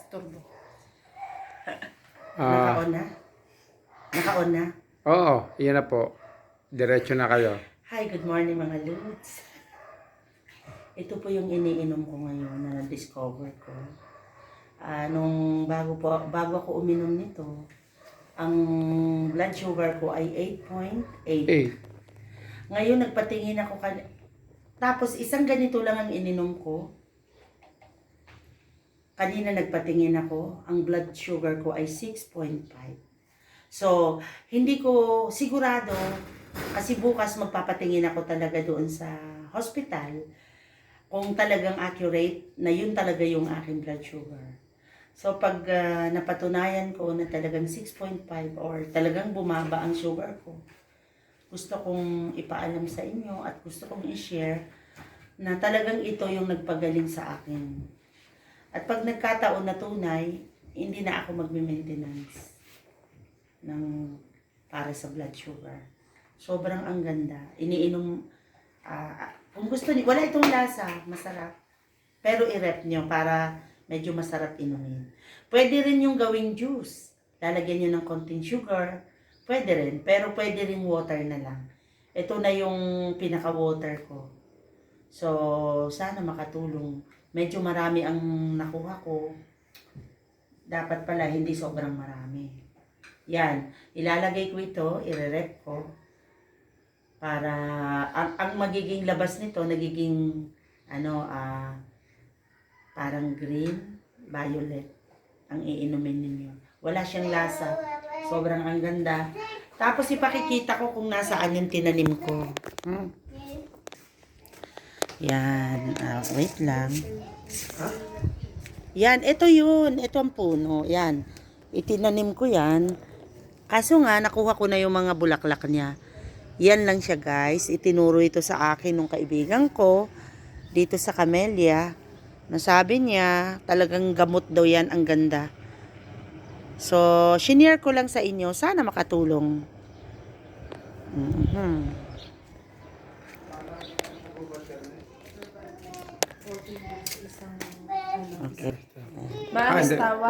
Turbo. Naka-on na? Naka-on na? Oo, yan na po. Diretso na kayo. Hi, good morning mga Lods. Ito po yung iniinom ko ngayon na na-discover ko. Bago ako uminom nito, ang blood sugar ko ay 8.8. Ngayon nagpatingin ako tapos isang ganito lang ang ininom ko. Kanina nagpatingin ako, ang blood sugar ko ay 6.5. So, hindi ko sigurado, kasi bukas magpapatingin ako talaga doon sa hospital, kung talagang accurate na yun talaga yung aking blood sugar. So, pag napatunayan ko na talagang 6.5 or talagang bumaba ang sugar ko, gusto kong ipaalam sa inyo at gusto kong i-share na talagang ito yung nagpagaling sa akin. At pag nagkataon na tunay, hindi na ako magme-maintenance para sa blood sugar. Sobrang ang ganda. Iniinom, kung gusto niyo, wala itong lasa, masarap. Pero i-rep nyo para medyo masarap inumin. Pwede rin yung gawing juice. Lalagyan nyo ng konting sugar. Pwede rin, pero pwede rin water na lang. Ito na yung pinaka-water ko. So, sana makatulong. Medyo marami ang nakuha ko. Dapat pala hindi sobrang marami. Yan, ilalagay ko ito, i-rep ko. Para, ang magiging labas nito, nagiging, parang green, violet. Ang iinumin ninyo. Wala siyang lasa. Sobrang ang ganda. Tapos ipakikita ko kung nasaan yung tinanim ko. Yan, wait lang. Yan, ito yun. Ito ang puno. Yan. Itinanim ko yan. Kaso nga, nakuha ko na yung mga bulaklak niya. Yan lang siya guys. Itinuro ito sa akin nung kaibigan ko. Dito sa Camellia. Nasabi niya, talagang gamot daw yan. Ang ganda. So, shinare ko lang sa inyo. Sana makatulong. Okay. Mas tawa.